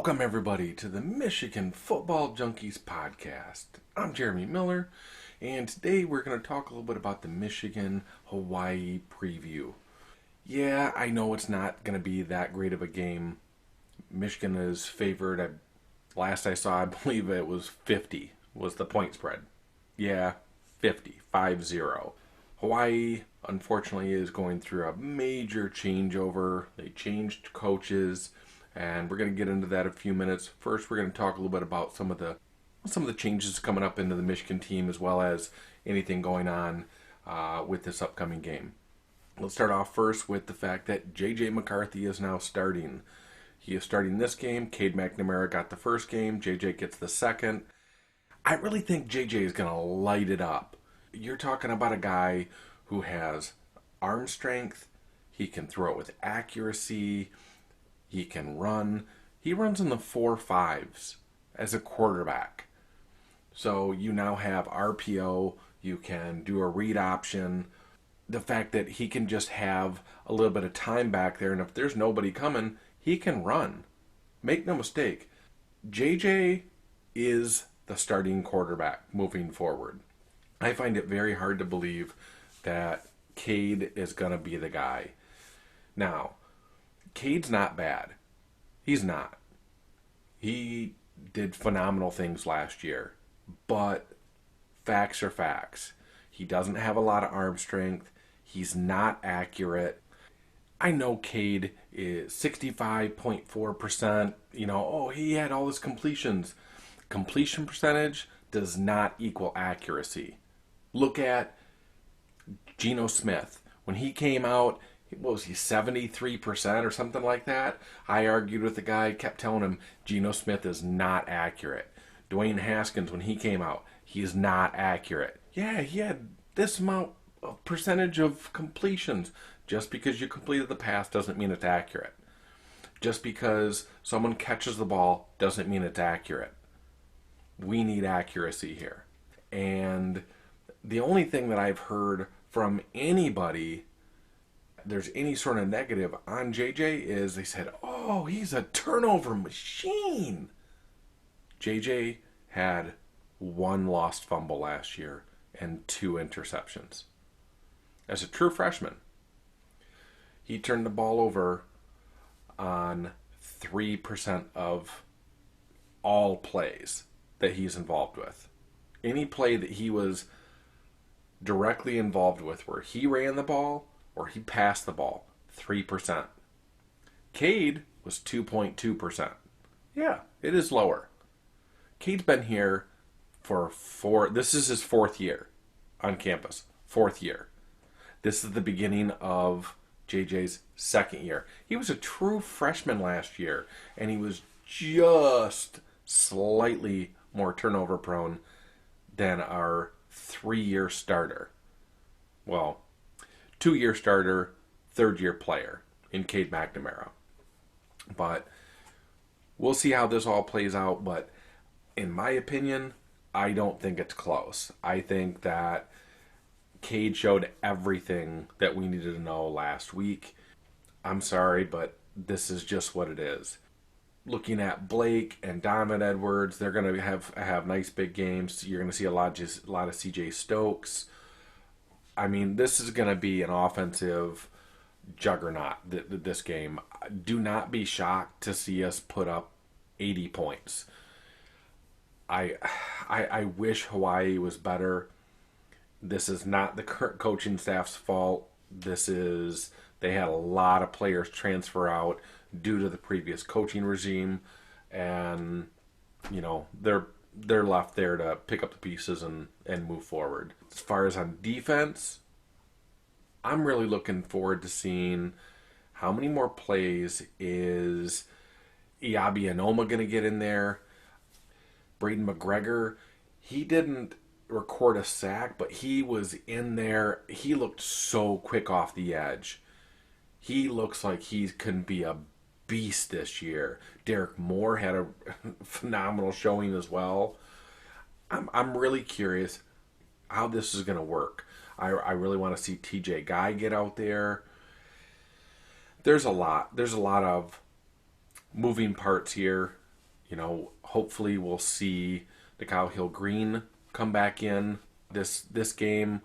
Welcome, everybody, to the Michigan Football Junkies podcast. I'm Jeremy Miller, and today we're going to talk a little bit about the Michigan-Hawaii preview. Yeah, I know it's not going to be that great of a game. Michigan is favored. Last I saw, I believe it was 50 was the point spread. Yeah, 50, 5-0. Hawaii, unfortunately, is going through a major changeover. They changed coaches, and we're going to get into that in a few minutes. First, we're going to talk a little bit about some of the changes coming up into the Michigan team, as well as anything going on with this upcoming game. Let's start off first with the fact that J.J. McCarthy is now starting. He is starting this game. Cade McNamara got the first game. J.J. gets the second. I really think J.J. is going to light it up. You're talking about a guy who has arm strength. He can throw it with accuracy. He can run. He runs in the 4.5s as a quarterback. So you now have RPO. You can do a read option. The fact that he can just have a little bit of time back there, and if there's nobody coming, he can run. Make no mistake, JJ is the starting quarterback moving forward. I find it very hard to believe that Cade is going to be the guy. Now, Cade's not bad. He's not. He did phenomenal things last year. But facts are facts. He doesn't have a lot of arm strength. He's not accurate. I know Cade is 65.4%. He had all his completions. Completion percentage does not equal accuracy. Look at Geno Smith. When he came out, what was he, 73% or something like that? I argued with the guy, kept telling him Geno Smith is not accurate. Dwayne Haskins, when he came out, he is not accurate. Yeah, he had this amount of percentage of completions. Just because you completed the pass doesn't mean it's accurate. Just because someone catches the ball doesn't mean it's accurate. We need accuracy here. And the only thing that I've heard from anybody, there's any sort of negative on JJ, is they said, oh, he's a turnover machine. JJ had one lost fumble last year and 2 interceptions. As a true freshman, he turned the ball over on 3% of all plays that he's involved with. Any play that he was directly involved with where he ran the ball or he passed the ball, 3%. Cade was 2.2%. Yeah, it is lower. Cade's been here this is his 4th year on campus. 4th year. This is the beginning of JJ's 2nd year. He was a true freshman last year, and he was just slightly more turnover prone than our 3-year starter. Well, 2-year starter, 3rd-year player in Cade McNamara. But we'll see how this all plays out. But in my opinion, I don't think it's close. I think that Cade showed everything that we needed to know last week. I'm sorry, but this is just what it is. Looking at Blake and Donovan Edwards, they're going to have nice big games. You're going to see a lot of CJ Stokes. I mean, this is going to be an offensive juggernaut, this game. Do not be shocked to see us put up 80 points. I wish Hawaii was better. This is not the current coaching staff's fault. They had a lot of players transfer out due to the previous coaching regime, and they're left there to pick up the pieces and move forward. As far as on defense, I'm really looking forward to seeing how many more plays is Iabi Anoma going to get in there. Braden McGregor, he didn't record a sack, but he was in there. He looked so quick off the edge. He looks like he can be a beast this year. Derek Moore had a phenomenal showing as well. I'm really curious how this is going to work. I really want to see TJ Guy get out there. There's a lot of moving parts here. Hopefully we'll see the Cow Hill Green come back in this game.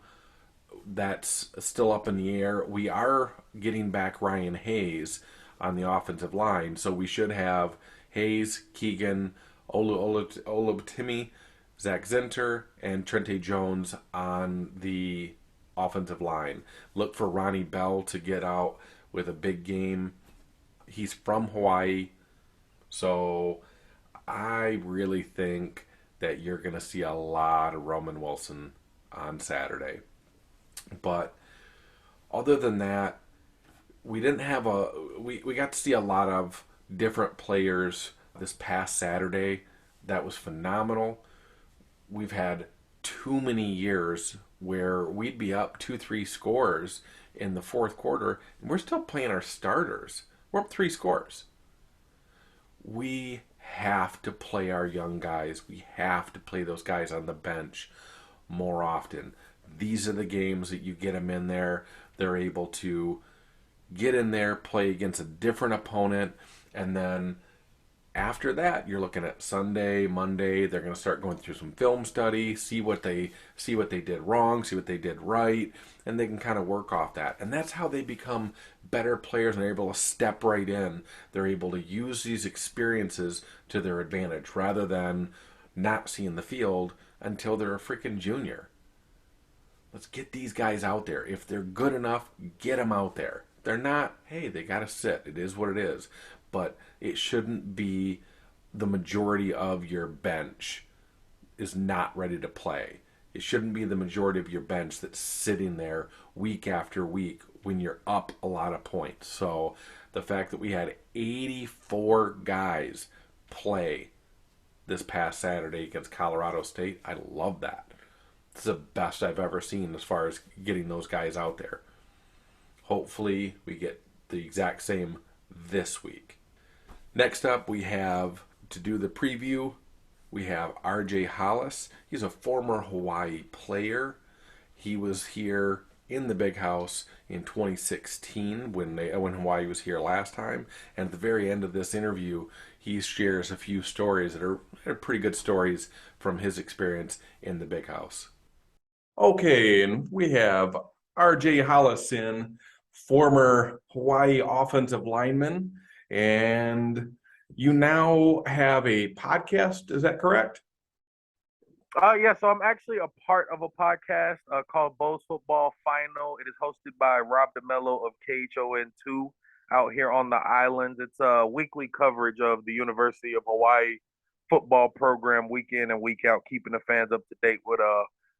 That's still up in the air. We are getting back Ryan Hayes on the offensive line, so we should have Hayes, Keegan, Timmy, Zach Zinter, and Trente Jones on the offensive line. Look for Ronnie Bell to get out with a big game. He's from Hawaii, so I really think that you're going to see a lot of Roman Wilson on Saturday. But other than that, we didn't have we got to see a lot of different players this past Saturday. That was phenomenal. We've had too many years where we'd be up 2-3 scores in the fourth quarter and we're still playing our starters. We're up 3 scores. We have to play our young guys. We have to play those guys on the bench more often. These are the games that you get them in there. They're able to get in there, play against a different opponent, and then after that, you're looking at Sunday, Monday. They're going to start going through some film study, see what they did wrong, see what they did right, and they can kind of work off that. And that's how they become better players, and they're able to step right in. They're able to use these experiences to their advantage rather than not seeing the field until they're a freaking junior. Let's get these guys out there. If they're good enough, get them out there. If they're not, hey, they got to sit. It is what it is. But it shouldn't be the majority of your bench is not ready to play. It shouldn't be the majority of your bench that's sitting there week after week when you're up a lot of points. So the fact that we had 84 guys play this past Saturday against Colorado State, I love that. It's the best I've ever seen as far as getting those guys out there. Hopefully we get the exact same this week. Next up, we have, to do the preview, we have RJ Hollis. He's a former Hawaii player. He was here in the Big House in 2016 when Hawaii was here last time. And at the very end of this interview, he shares a few stories that are pretty good stories from his experience in the Big House. Okay, and we have RJ Hollis in, former Hawaii offensive lineman. And you now have a podcast, is that correct? Yeah, so I'm actually a part of a podcast called Bowls Football Final. It is hosted by Rob DeMello of KHON2 out here on the islands. It's a weekly coverage of the University of Hawaii football program week in and week out, keeping the fans up to date with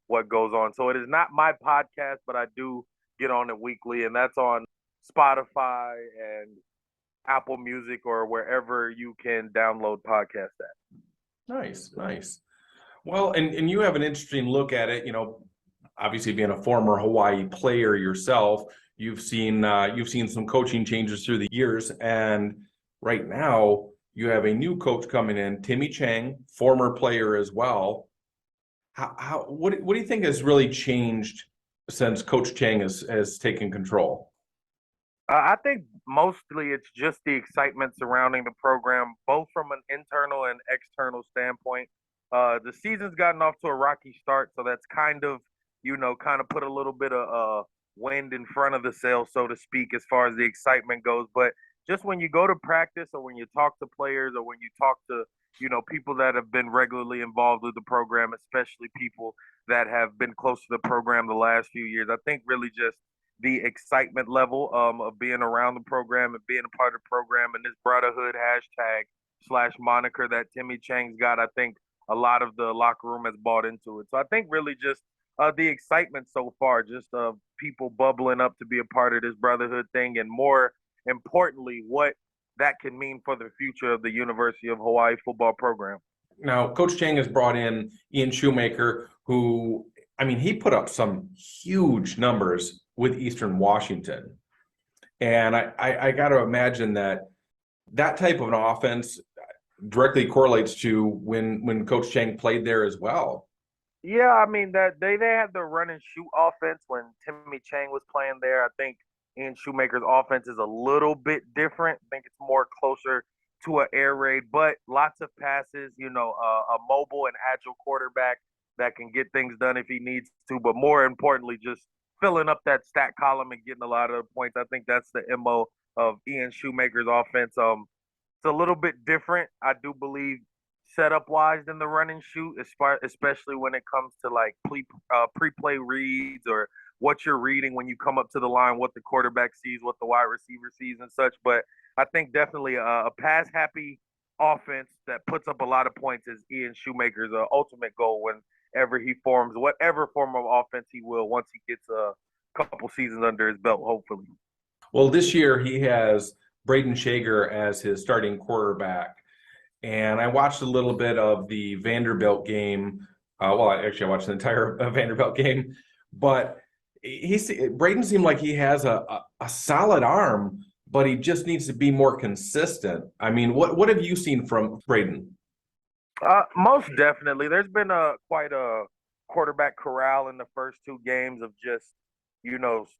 what goes on. So it is not my podcast, but I do get on it weekly, and that's on Spotify and Apple Music or wherever you can download podcasts at. Nice. Well, and you have an interesting look at it. Obviously being a former Hawaii player yourself, you've seen some coaching changes through the years, and right now you have a new coach coming in, Timmy Chang, former player as well. What do you think has really changed since Coach Chang has taken control? I think mostly it's just the excitement surrounding the program, both from an internal and external standpoint. The season's gotten off to a rocky start, so that's kind of put a little bit of wind in front of the sail, so to speak, as far as the excitement goes. But just when you go to practice or when you talk to players or when you talk to, people that have been regularly involved with the program, especially people that have been close to the program the last few years, I think really just the excitement level of being around the program and being a part of the program and this brotherhood hashtag / moniker that Timmy Chang's got, I think a lot of the locker room has bought into it. So I think really just the excitement so far, just people bubbling up to be a part of this brotherhood thing, and more importantly, what that can mean for the future of the University of Hawaii football program. Now, Coach Chang has brought in Shoemaker, who, he put up some huge numbers with Eastern Washington. And I got to imagine that type of an offense directly correlates to when Coach Chang played there as well. Yeah, that they had the run and shoot offense when Timmy Chang was playing there. I think Ian Shoemaker's offense is a little bit different. I think it's more closer to an air raid, but lots of passes, a mobile and agile quarterback that can get things done if he needs to, but more importantly, just filling up that stat column and getting a lot of points. I think that's the MO of Ian Shoemaker's offense. It's a little bit different, I do believe, setup wise than the run and shoot, especially when it comes to like pre-play reads or what you're reading when you come up to the line, what the quarterback sees, what the wide receiver sees, and such. But I think definitely a pass happy offense that puts up a lot of points is Ian Shoemaker's ultimate goal whenever he forms whatever form of offense he will once he gets a couple seasons under his belt, hopefully. Well, this year he has Braden Shaker as his starting quarterback. And I watched a little bit of the Vanderbilt game. I watched the entire Vanderbilt game. But Braden seemed like he has a solid arm, but he just needs to be more consistent. I mean, what have you seen from Braden? Most definitely. There's been quite a quarterback corral in the first two games of just,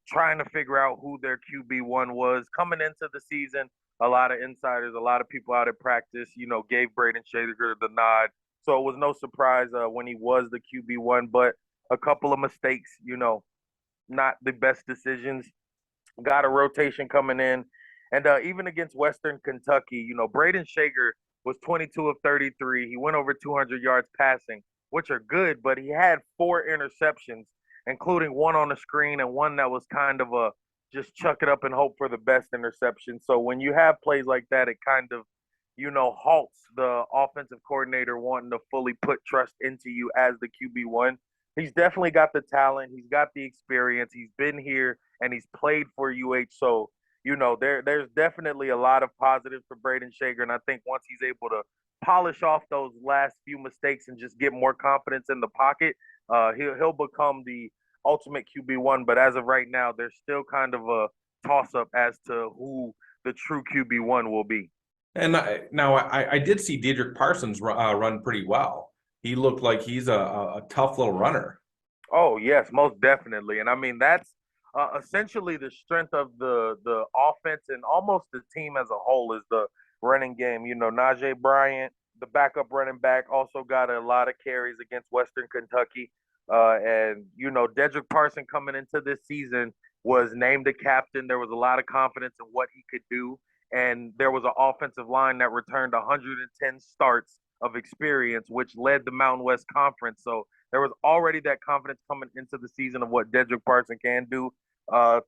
trying to figure out who their QB1 was. Coming into the season, a lot of insiders, a lot of people out at practice, gave Braden Shaker the nod. So it was no surprise when he was the QB1, but a couple of mistakes, not the best decisions. Got a rotation coming in. And even against Western Kentucky, Braden Shaker was 22 of 33. He went over 200 yards passing, which are good, but he had 4 interceptions, including one on the screen and one that was kind of a just chuck it up and hope for the best interception. So when you have plays like that, it kind of, halts the offensive coordinator wanting to fully put trust into you as the QB1. He's definitely got the talent. He's got the experience. He's been here and he's played for UH. So, there's definitely a lot of positives for Braden Shaker. And I think once he's able to polish off those last few mistakes and just get more confidence in the pocket, he'll become the ultimate QB1. But as of right now, there's still kind of a toss up as to who the true QB1 will be. And I did see Dedrick Parsons run pretty well. He looked like he's a tough little runner. Oh yes, most definitely. And I mean that's essentially the strength of the offense and almost the team as a whole is the running game. Najee Bryant, the backup running back, also got a lot of carries against Western Kentucky. And Dedrick Parsons coming into this season was named a captain. There was a lot of confidence in what he could do. And there was an offensive line that returned 110 starts of experience, which led the Mountain West Conference. So there was already that confidence coming into the season of what Dedrick Parsons can do.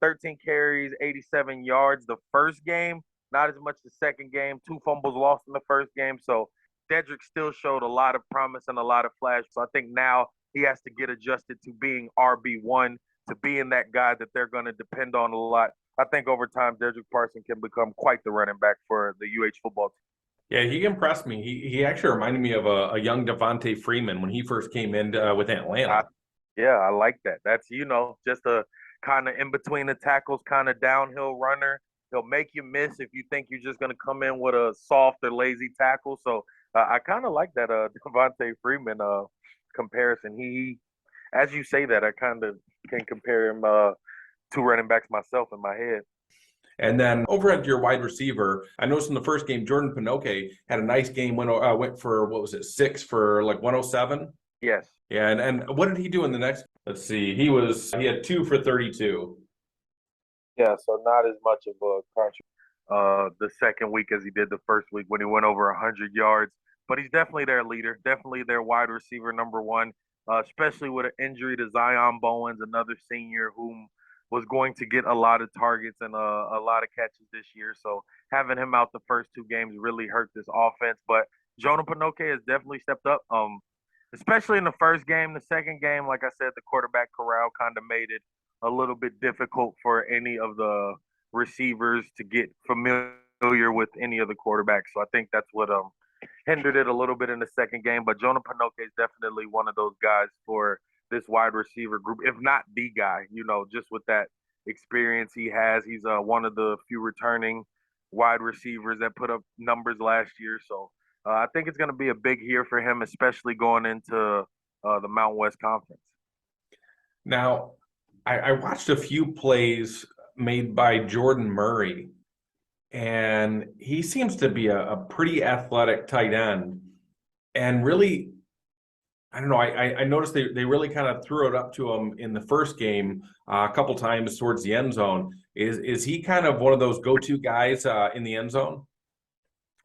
13 carries, 87 yards the first game, not as much the second game. 2 fumbles lost in the first game. So Dedrick still showed a lot of promise and a lot of flash. So I think now he has to get adjusted to being RB1, to being that guy that they're going to depend on a lot. I think over time, Dedrick Parsons can become quite the running back for the UH football team. Yeah, he impressed me. He actually reminded me of a young Devonta Freeman when he first came in with Atlanta. I like that. That's, just a kind of in between the tackles, kind of downhill runner. He'll make you miss if you think you're just going to come in with a soft or lazy tackle. So I kind of like that Devonta Freeman comparison. He, as you say that, I kind of can compare him to running backs myself in my head. And then over at your wide receiver, I noticed in the first game, Jonah Pinocche had a nice game, went for, 6 for like 107? Yes. Yeah, and what did he do in the next? Let's see, he had 2 for 32. Yeah, so not as much of a contribution the second week as he did the first week when he went over 100 yards. But he's definitely their leader, definitely their wide receiver number one, especially with an injury to Zion Bowens, another senior whom was going to get a lot of targets and a lot of catches this year. So having him out the first 2 games really hurt this offense. But Jonah Pinocche has definitely stepped up, especially in the first game. The second game, like I said, the quarterback corral kind of made it a little bit difficult for any of the receivers to get familiar with any of the quarterbacks. So I think that's what hindered it a little bit in the second game. But Jonah Pinocche is definitely one of those guys for this wide receiver group, if not the guy, just with that experience he has. He's one of the few returning wide receivers that put up numbers last year. So I think it's going to be a big year for him, especially going into the Mountain West Conference. Now, I watched a few plays made by Jordan Murray, and he seems to be a pretty athletic tight end. And really, I don't know. I noticed they really kind of threw it up to him in the first game a couple times towards the end zone. Is he kind of one of those go-to guys in the end zone?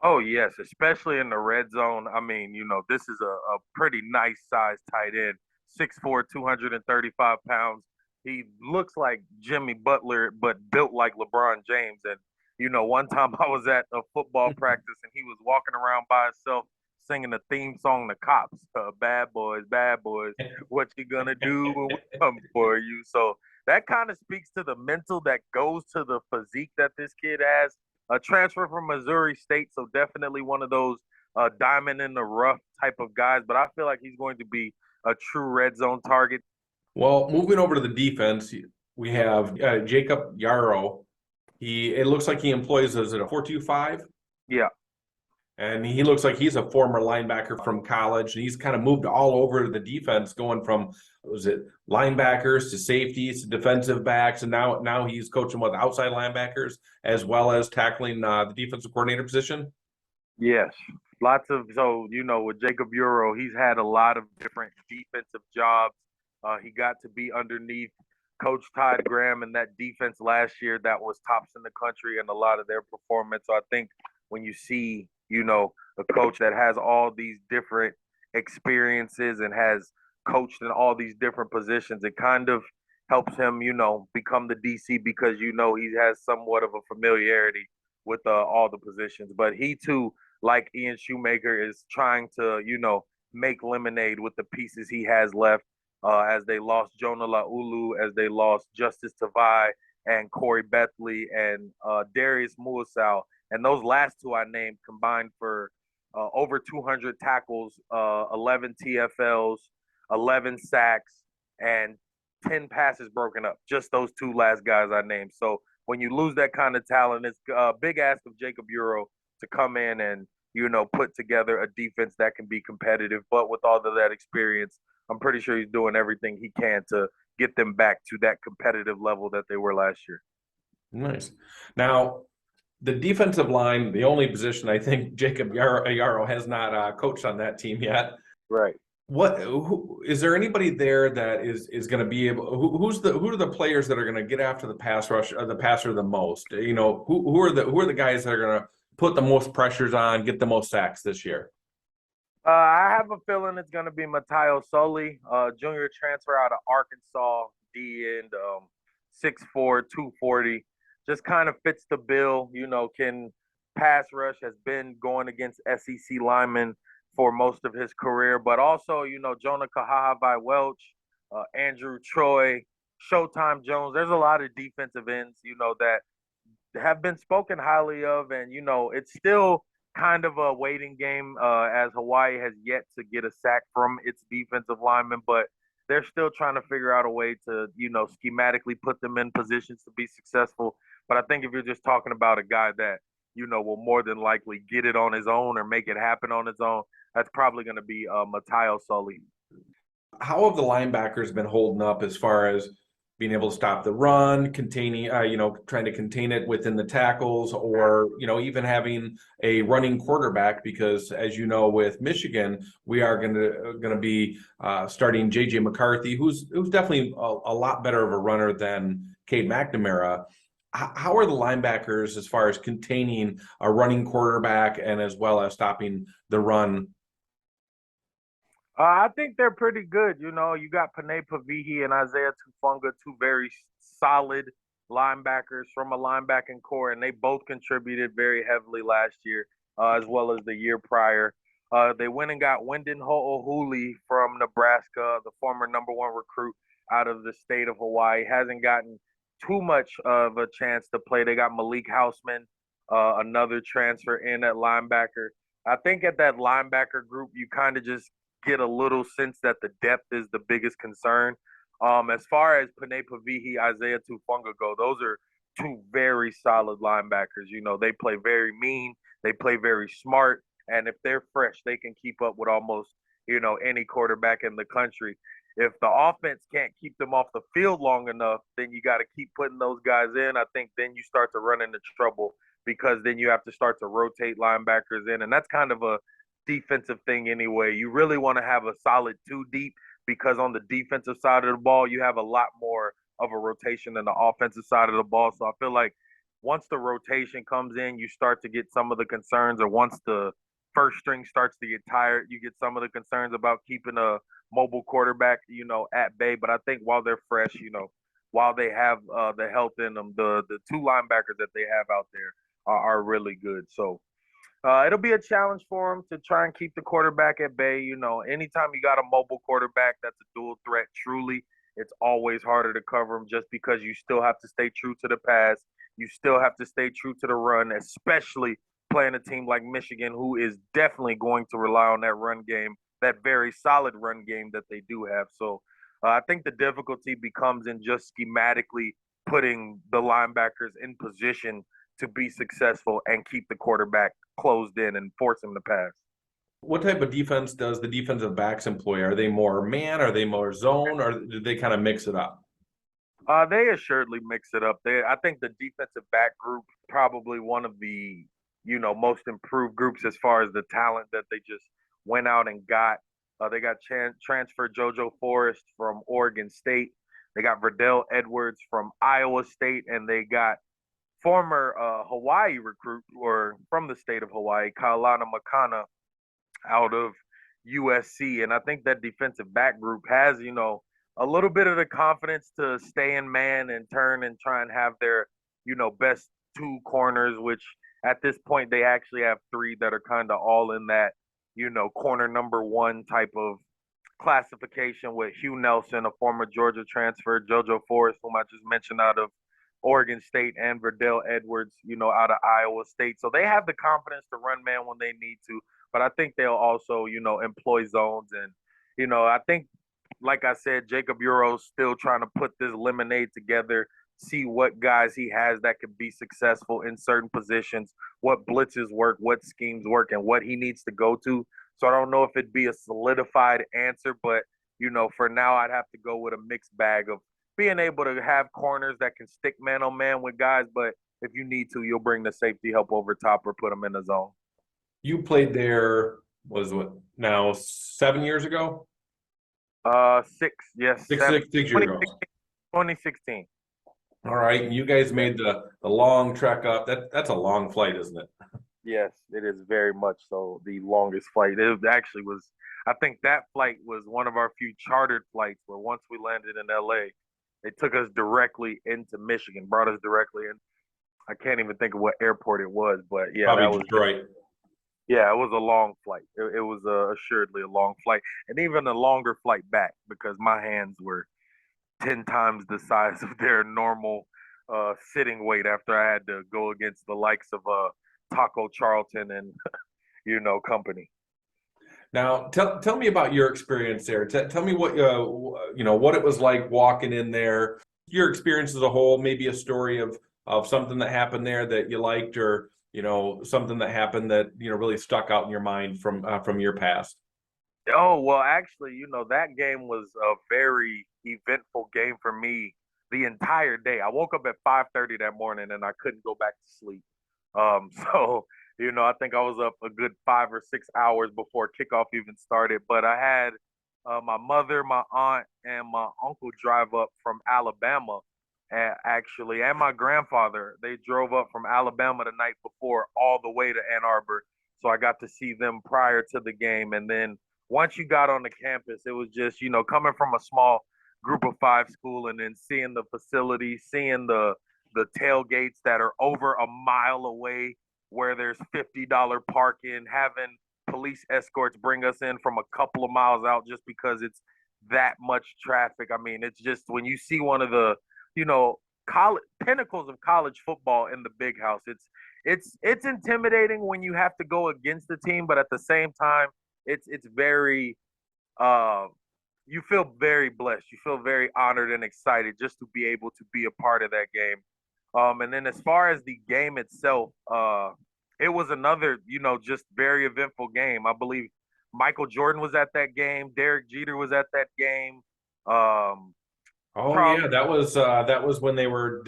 Oh yes, especially in the red zone. I mean, this is a pretty nice size tight end. 6'4", 235 pounds. He looks like Jimmy Butler, but built like LeBron James. And one time I was at a football practice and he was walking around by himself singing the theme song to Cops. Bad boys, what you gonna do when we come for you? So that kind of speaks to the mental that goes to the physique that this kid has, a transfer from Missouri State, so definitely one of those diamond in the rough type of guys. But I feel like he's going to be a true red zone target. Well, moving over to the defense, we have Jacob Yarrow. It looks like he employs us at a 4-2-5. Yeah, And he looks like he's a former linebacker from college. And he's kind of moved all over the defense, going from was it linebackers to safeties to defensive backs, and now he's coaching with outside linebackers as well as tackling the defensive coordinator position. yes. Lots of with Jacob Euro, he's had a lot of different defensive jobs. He got to be underneath Coach Todd Graham and that defense last year that was tops in the country and a lot of their performance. So I think when you see, a coach that has all these different experiences and has coached in all these different positions, it kind of helps him, become the DC because he has somewhat of a familiarity with all the positions. But he too, like Ian Shoemaker, is trying to, make lemonade with the pieces he has left. As they lost Jonah Laulu, as they lost Justice Tavai and Corey Bethley and Darius Muasau. And those last two I named combined for over 200 tackles, 11 TFLs, 11 sacks, and 10 passes broken up. Just those two last guys I named. So when you lose that kind of talent, it's a big ask of Jacob Euro to come in and, put together a defense that can be competitive. But with all of that experience, I'm pretty sure he's doing everything he can to get them back to that competitive level that they were last year. Nice. Now, the defensive line, the only position I think Jacob Yarrow has not coached on that team yet. Right. Is there anybody there that is going to be able? Who are the players that are going to get after the pass rush, the passer the most? Who are the guys that are going to put the most pressures on, get the most sacks this year? I have a feeling it's going to be Mateo Soli, junior transfer out of Arkansas, D end, 6'4", 240. Just kind of fits the bill, can pass rush, has been going against SEC linemen for most of his career, but also, Jonah Kahahavai Welch, Andrew Troy, Showtime Jones. There's a lot of defensive ends, that have been spoken highly of, and it's still kind of a waiting game as Hawaii has yet to get a sack from its defensive linemen, but they're still trying to figure out a way to schematically put them in positions to be successful. But I think if you're just talking about a guy that will more than likely get it on his own or make it happen on his own, that's probably going to be Mateo Sully. How have the linebackers been holding up as far as being able to stop the run, containing, trying to contain it within the tackles, or even having a running quarterback? Because as you know, with Michigan, we are going to be starting JJ McCarthy, who's definitely a lot better of a runner than Cade McNamara. How are the linebackers as far as containing a running quarterback and as well as stopping the run? I think they're pretty good. You got Panay Pavihi and Isaiah Tufunga, two very solid linebackers from a linebacking core, and they both contributed very heavily last year, as well as the year prior. They went and got Wyndon Ho'ohuli from Nebraska, the former number one recruit out of the state of Hawaii. Hasn't gotten too much of a chance to play. They got Malik Houseman, another transfer in at linebacker. I think at that linebacker group, you kind of just get a little sense that the depth is the biggest concern. As far as Panay Pavihi, Isaiah Tufunga go, those are two very solid linebackers. They play very mean, they play very smart, and if they're fresh, they can keep up with almost, any quarterback in the country. If the offense can't keep them off the field long enough, then you got to keep putting those guys in. I think then you start to run into trouble because then you have to start to rotate linebackers in, and that's kind of a defensive thing anyway. You really want to have a solid two deep because on the defensive side of the ball, you have a lot more of a rotation than the offensive side of the ball. So I feel like once the rotation comes in, you start to get some of the concerns, or once the first string starts to get tired, you get some of the concerns about keeping a mobile quarterback, at bay. But I think while they're fresh, while they have the health in them, the two linebackers that they have out there are really good. So it'll be a challenge for them to try and keep the quarterback at bay. Anytime you got a mobile quarterback that's a dual threat, truly, it's always harder to cover them just because you still have to stay true to the pass. You still have to stay true to the run, especially playing a team like Michigan, who is definitely going to rely on that run game, that very solid run game that they do have. So I think the difficulty becomes in just schematically putting the linebackers in position to be successful and keep the quarterback closed in and force him to pass. What type of defense does the defensive backs employ? Are they more man? Are they more zone? Or do they kind of mix it up? They assuredly mix it up. I think the defensive back group probably one of the most improved groups as far as the talent that they just went out and got. They got transfer JoJo Forrest from Oregon State. They got Verdell Edwards from Iowa State, and they got former Hawaii recruit, or from the state of Hawaii, Kailana Makana, out of USC. And I think that defensive back group has, a little bit of the confidence to stay in man and turn and try and have their, best two corners, which at this point they actually have three that are kind of all in that, corner number one type of classification, with Hugh Nelson, a former Georgia transfer, JoJo Forrest, whom I just mentioned, out of Oregon State, and Verdell Edwards, out of Iowa State. So they have the confidence to run man when they need to, but I think they'll also, employ zones. And, I think, like I said, Jacob Yarrow's still trying to put this lemonade together, see what guys he has that could be successful in certain positions, what blitzes work, what schemes work, and what he needs to go to. So I don't know if it'd be a solidified answer, but, for now I'd have to go with a mixed bag of being able to have corners that can stick man on man with guys, but if you need to, you'll bring the safety help over top or put them in the zone. You played there, was what, now 7 years ago? 6, yes. Six years ago. 2016. All right. You guys made the long trek up. That's a long flight, isn't it? Yes, it is very much so the longest flight. It actually was, I think that flight was one of our few chartered flights where once we landed in LA, they took us directly into Michigan, brought us directly in. I can't even think of what airport it was, but yeah, Probably that was Detroit. Yeah, it was a long flight. It was assuredly a long flight, and even a longer flight back because my hands were 10 times the size of their normal sitting weight after I had to go against the likes of Taco Charlton and company. Now, tell me about your experience there. Tell me what what it was like walking in there. Your experience as a whole, maybe a story of something that happened there that you liked, or something that happened that really stuck out in your mind from your past. Oh, well, actually, that game was a very eventful game for me the entire day. I woke up at 5:30 that morning and I couldn't go back to sleep. So, I think I was up a good 5 or 6 hours before kickoff even started. But I had my mother, my aunt, and my uncle drive up from Alabama, actually, and my grandfather. They drove up from Alabama the night before all the way to Ann Arbor. So I got to see them prior to the game. And then once you got on the campus, it was just, coming from a small group of 5 school and then seeing the facility, seeing the tailgates that are over a mile away where there's $50 parking, having police escorts bring us in from a couple of miles out just because it's that much traffic. I mean, it's just when you see one of the, college pinnacles of college football in the big house, it's intimidating when you have to go against the team, but at the same time, it's very you feel very blessed. You feel very honored and excited just to be able to be a part of that game. And then as far as the game itself, it was another, just very eventful game. I believe Michael Jordan was at that game. Derek Jeter was at that game. Yeah, that was when they were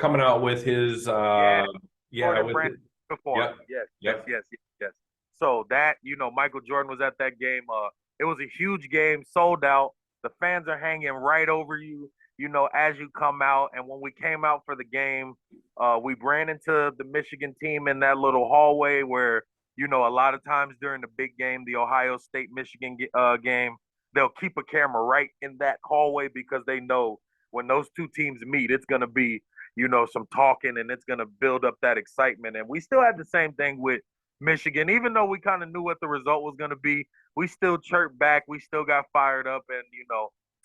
coming out with his Yeah, yeah, Jordan with Brand it. uniform. Yep. Yes, yes, Yep. yes, yes, yes. So that, Michael Jordan was at that game. It was a huge game, sold out. The fans are hanging right over you, as you come out. And when we came out for the game, we ran into the Michigan team in that little hallway where, a lot of times during the big game, the Ohio State Michigan game, they'll keep a camera right in that hallway because they know when those two teams meet, it's going to be some talking and it's going to build up that excitement. And we still had the same thing with Michigan, even though we kind of knew what the result was going to be. We still chirped back. We still got fired up. And,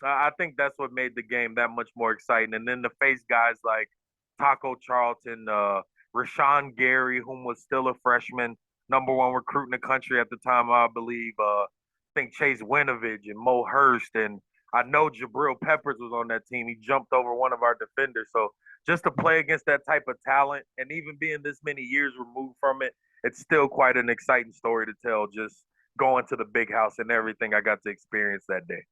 I think that's what made the game that much more exciting. And then to face guys like Taco Charlton, Rashawn Gary, whom was still a freshman, number one recruit in the country at the time, I believe. I think Chase Winovich and Mo Hurst. And I know Jabril Peppers was on that team. He jumped over one of our defenders. So just to play against that type of talent and even being this many years removed from it, it's still quite an exciting story to tell, just going to the big house and everything I got to experience that day.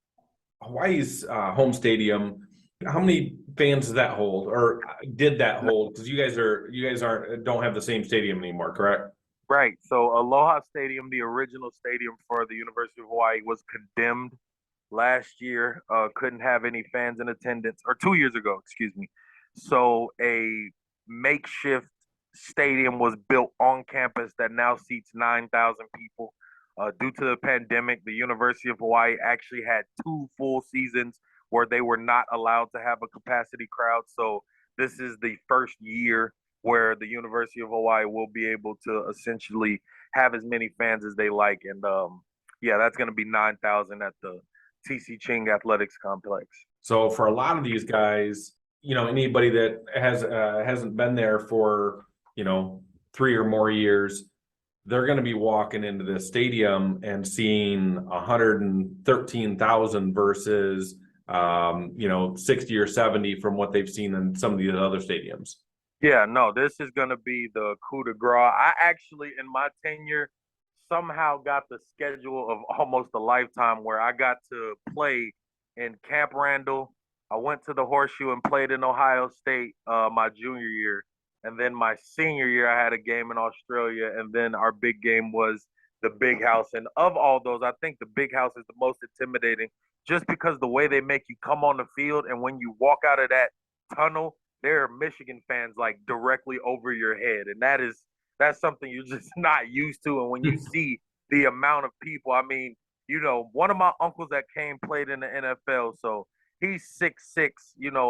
Hawaii's home stadium. How many fans does that hold, or did that hold? Because you guys aren't don't have the same stadium anymore, correct? Right. So Aloha Stadium, the original stadium for the University of Hawaii, was condemned last year. Couldn't have any fans in attendance, or 2 years ago, excuse me. So a makeshift stadium was built on campus that now seats 9,000 people. Due to the pandemic, the University of Hawaii actually had two full seasons where they were not allowed to have a capacity crowd. So this is the first year where the University of Hawaii will be able to essentially have as many fans as they like. And yeah, that's going to be 9,000 at the TC Ching Athletics Complex. So for a lot of these guys, anybody that hasn't been there for 3 or more years, they're going to be walking into this stadium and seeing 113,000 versus 60 or 70 from what they've seen in some of these other stadiums. Yeah, no, this is going to be the coup de grace. I actually, in my tenure, somehow got the schedule of almost a lifetime where I got to play in Camp Randall. I went to the Horseshoe and played in Ohio State my junior year. And then my senior year, I had a game in Australia. And then our big game was the Big House. And of all those, I think the Big House is the most intimidating just because the way they make you come on the field. And when you walk out of that tunnel, there are Michigan fans like directly over your head. And that's something you're just not used to. And when you see the amount of people, I mean, one of my uncles that came played in the NFL, so he's 6'6",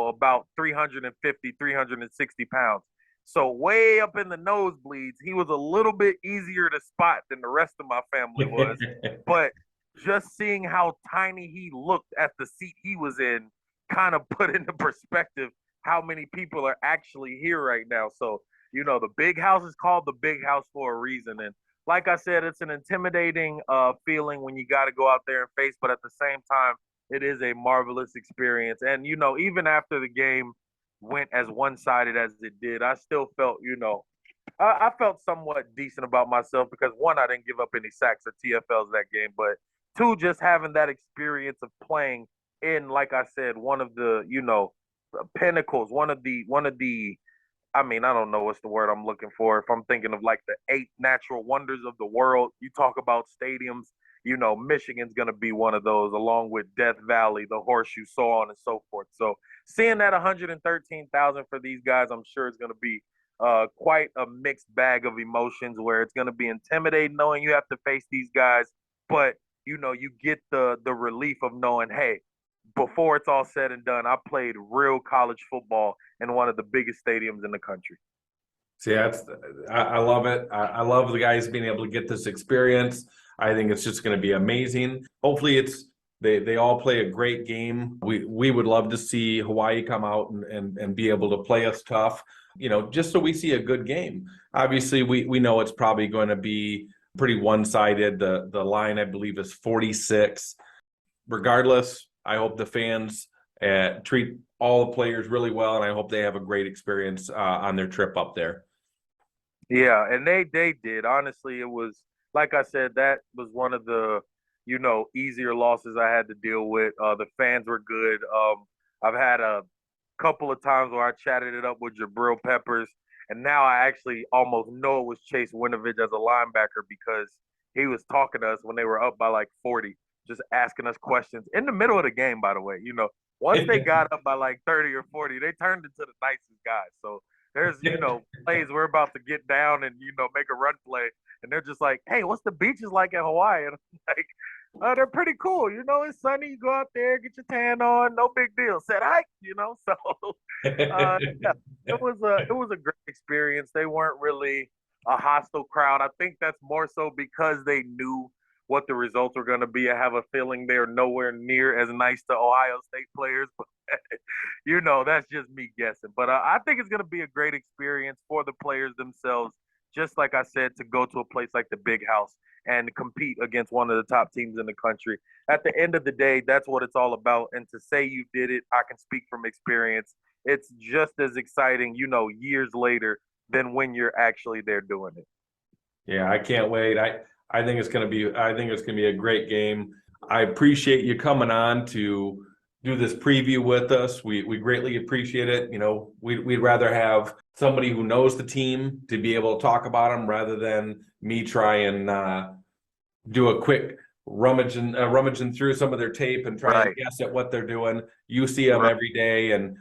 about 350, 360 pounds. So way up in the nosebleeds, he was a little bit easier to spot than the rest of my family was. But just seeing how tiny he looked at the seat he was in kind of put into perspective how many people are actually here right now. So, the big house is called the big house for a reason. And like I said, it's an intimidating feeling when you got to go out there and face, but at the same time, it is a marvelous experience. And, even after the game went as one-sided as it did, I still felt, I felt somewhat decent about myself because one, I didn't give up any sacks or TFLs that game, but two, just having that experience of playing in, like I said, one of the, pinnacles, one of the I mean, I don't know what's the word I'm looking for. If I'm thinking of like the eight natural wonders of the world, you talk about stadiums, Michigan's going to be one of those, along with Death Valley, the Horseshoe, so on and so forth. So seeing that 113,000 for these guys, I'm sure it's going to be quite a mixed bag of emotions where it's going to be intimidating knowing you have to face these guys, but you get the relief of knowing, hey, before it's all said and done, I played real college football in one of the biggest stadiums in the country. See, I love it. I love the guys being able to get this experience. I think it's just going to be amazing. Hopefully, they all play a great game. We would love to see Hawaii come out and be able to play us tough. Just so we see a good game. Obviously, we know it's probably going to be pretty one-sided. The line, I believe, is 46. Regardless, I hope the fans treat all the players really well, and I hope they have a great experience on their trip up there. Yeah, and they did. Honestly, it was like I said, that was one of the easier losses I had to deal with. The fans were good. I've had couple of times where I chatted it up with Jabril Peppers, and now I actually almost know it was Chase Winovich as a linebacker because he was talking to us when they were up by like 40, just asking us questions in the middle of the game, by the way. Once they got up by like 30 or 40, they turned into the nicest guys. So there's, plays we're about to get down and, make a run play. And they're just like, hey, what's the beaches like in Hawaii? And I'm like, they're pretty cool. It's sunny. You go out there, get your tan on. No big deal. Said hike, So yeah, it was a great experience. They weren't really a hostile crowd. I think that's more so because they knew what the results were going to be. I have a feeling they're nowhere near as nice to Ohio State players, but that's just me guessing. But I think it's going to be a great experience for the players themselves. Just like I said, to go to a place like the Big House and compete against one of the top teams in the country. At the end of the day, that's what it's all about. And to say you did it, I can speak from experience. It's just as exciting, years later than when you're actually there doing it. Yeah, I can't wait. I think it's gonna be a great game. I appreciate you coming on to do this preview with us. We greatly appreciate it. We'd rather have somebody who knows the team to be able to talk about them rather than me try and do a quick rummaging through some of their tape and try and guess at what they're doing. You see them every day and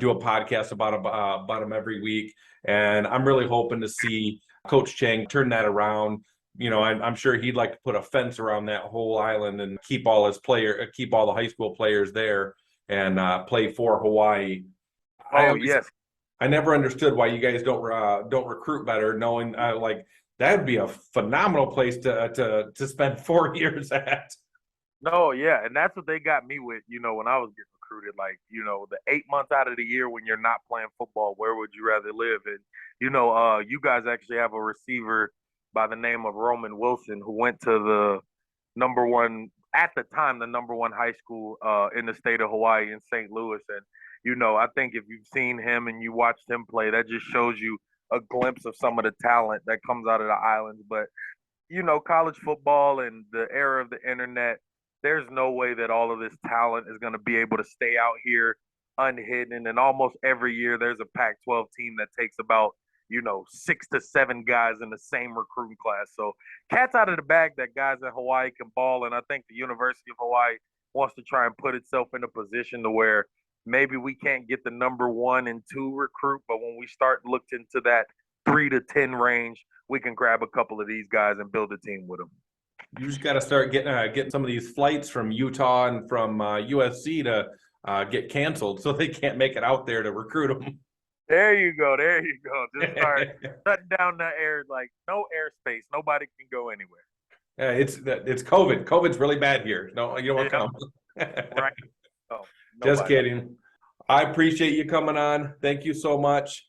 do a podcast about them every week. And I'm really hoping to see Coach Chang turn that around. I'm sure he'd like to put a fence around that whole island and keep all the high school players there and play for Hawaii. Yes. I never understood why you guys don't recruit better, knowing that'd be a phenomenal place to spend 4 years at. No, yeah, and that's what they got me with. When I was getting recruited, the 8 months out of the year when you're not playing football, where would you rather live? And you guys actually have a receiver by the name of Roman Wilson who went to the number one at the time, the number one high school in the state of Hawaii in St. Louis. And I think if you've seen him and you watched him play, that just shows you a glimpse of some of the talent that comes out of the islands. But college football and the era of the internet, there's no way that all of this talent is going to be able to stay out here unhidden. And almost every year there's a Pac-12 team that takes about 6 to 7 guys in the same recruiting class. So cat's out of the bag that guys in Hawaii can ball. And I think the University of Hawaii wants to try and put itself in a position to where maybe we can't get the number 1 and 2 recruit, but when we start looking into that 3 to 10 range, we can grab a couple of these guys and build a team with them. You just got to start getting some of these flights from Utah and from USC to get canceled so they can't make it out there to recruit them. There you go. Just start shutting down the air, like no airspace. Nobody can go anywhere. Yeah, it's COVID. COVID's really bad here. No, you don't want to come. Right. Oh, just kidding. I appreciate you coming on. Thank you so much.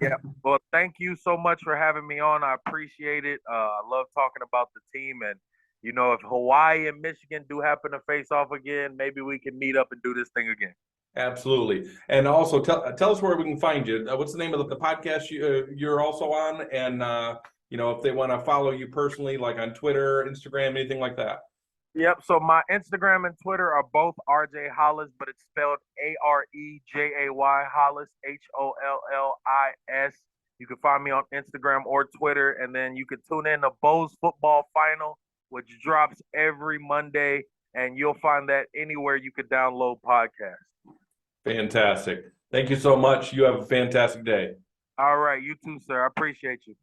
Yeah. Well, thank you so much for having me on. I appreciate it. I love talking about the team. And, if Hawaii and Michigan do happen to face off again, maybe we can meet up and do this thing again. Absolutely. And also tell us where we can find you. What's the name of the podcast you're also on? And, if they want to follow you personally, like on Twitter, Instagram, anything like that. Yep. So my Instagram and Twitter are both RJ Hollis, but it's spelled AREJAY Hollis, HOLLIS. You can find me on Instagram or Twitter, and then you can tune in to Bo's Football Final, which drops every Monday, and you'll find that anywhere you could download podcasts. Fantastic. Thank you so much. You have a fantastic day. All right. You too, sir. I appreciate you.